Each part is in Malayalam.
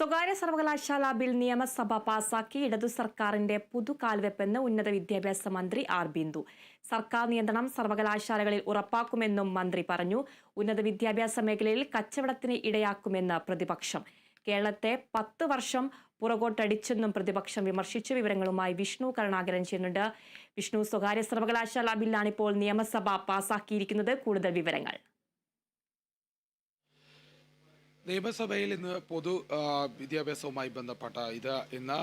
സ്വകാര്യ സർവകലാശാല ബിൽ നിയമസഭ പാസാക്കി ഇടതു സർക്കാരിന്റെ പുതുകാൽവെപ്പെന്ന് ഉന്നത വിദ്യാഭ്യാസ മന്ത്രി ആർ ബിന്ദു. സർക്കാർ നിയന്ത്രണം സർവകലാശാലകളിൽ ഉറപ്പാക്കുമെന്നും മന്ത്രി പറഞ്ഞു. ഉന്നത വിദ്യാഭ്യാസ മേഖലയിൽ കച്ചവടത്തിന് ഇടയാക്കുമെന്ന് പ്രതിപക്ഷം. കേരളത്തെ 10 വർഷം പുറകോട്ടടിച്ചെന്നും പ്രതിപക്ഷം വിമർശിച്ചു. വിവരങ്ങളുമായി വിഷ്ണു കരുണാകരൻ ചെയ്യുന്നുണ്ട്. വിഷ്ണു, സ്വകാര്യ സർവകലാശാല ബില്ലാണിപ്പോൾ നിയമസഭ പാസാക്കിയിരിക്കുന്നത്. കൂടുതൽ വിവരങ്ങൾ. നിയമസഭയിൽ ഇന്ന് വിദ്യാഭ്യാസവുമായി ബന്ധപ്പെട്ട ഇന്ന്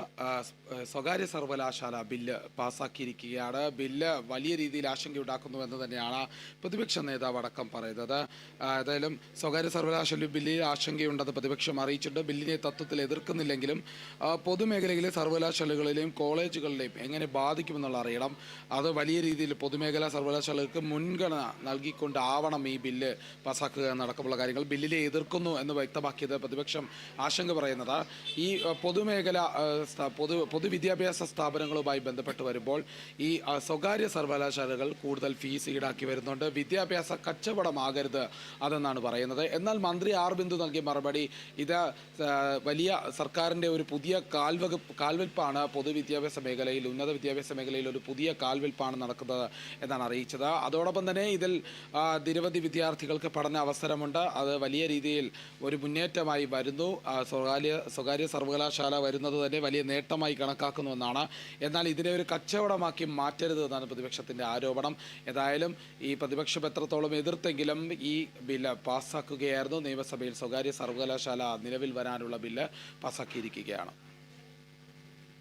സ്വകാര്യ സർവകലാശാല ബില്ല് പാസാക്കിയിരിക്കുകയാണ്. ബില്ല് വലിയ രീതിയിൽ ആശങ്കയുണ്ടാക്കുന്നുവെന്ന് തന്നെയാണ് പ്രതിപക്ഷ നേതാവ് അടക്കം പറയുന്നത്. ഏതായാലും സ്വകാര്യ സർവകലാശാല ബില്ലിൽ ആശങ്കയുണ്ടെന്ന് പ്രതിപക്ഷം അറിയിച്ചിട്ടുണ്ട്. ബില്ലിനെ തത്വത്തിൽ എതിർക്കുന്നില്ലെങ്കിലും പൊതുമേഖലയിലെ സർവകലാശാലകളിലെയും കോളേജുകളിലെയും എങ്ങനെ ബാധിക്കുമെന്നുള്ള അറിയണം. അത് വലിയ രീതിയിൽ പൊതുമേഖലാ സർവകലാശാലകൾക്ക് മുൻഗണന നൽകിക്കൊണ്ടാവണം ഈ ബില്ല് പാസാക്കുക എന്നടക്കമുള്ള കാര്യങ്ങൾ. ബില്ലിനെ എതിർക്കുന്നു എന്ന് വ്യക്തമാക്കിയത് പ്രതിപക്ഷം ആശങ്ക പറയുന്നത് ഈ പൊതുവിദ്യാഭ്യാസ സ്ഥാപനങ്ങളുമായി ബന്ധപ്പെട്ട് വരുമ്പോൾ ഈ സ്വകാര്യ സർവകലാശാലകൾ കൂടുതൽ ഫീസ് ഈടാക്കി വരുന്നുണ്ട്. വിദ്യാഭ്യാസ കച്ചവടമാകരുത് അതെന്നാണ് പറയുന്നത്. എന്നാൽ മന്ത്രി ആർ ബിന്ദു നൽകിയ മറുപടി ഇത് വലിയ സർക്കാരിൻ്റെ ഒരു പുതിയ കാൽവെപ്പാണ്. പൊതുവിദ്യാഭ്യാസ മേഖലയിൽ, ഉന്നത വിദ്യാഭ്യാസ മേഖലയിൽ ഒരു പുതിയ കാൽവെപ്പാണ് നടക്കുന്നത് എന്നാണ് അറിയിച്ചത്. അതോടൊപ്പം തന്നെ ഇതിൽ നിരവധി വിദ്യാർത്ഥികൾക്ക് പഠന അവസരമുണ്ട്. അത് വലിയ രീതിയിൽ ഒരു മുന്നേറ്റമായി വരുന്നു. സ്വകാര്യ സർവകലാശാല വരുന്നത് തന്നെ വലിയ നേട്ടമായി കണക്കാക്കുന്നുവെന്നാണ്. എന്നാൽ ഇതിനെ ഒരു കച്ചവടമാക്കി മാറ്റരുത് എന്നാണ് പ്രതിപക്ഷത്തിൻ്റെ ആരോപണം. ഏതായാലും ഈ പ്രതിപക്ഷം എത്രത്തോളം എതിർത്തെങ്കിലും ഈ ബില്ല് പാസ്സാക്കുകയായിരുന്നു. നിയമസഭയിൽ സ്വകാര്യ സർവകലാശാല നിലവിൽ വരാനുള്ള ബില്ല് പാസ്സാക്കിയിരിക്കുകയാണ്.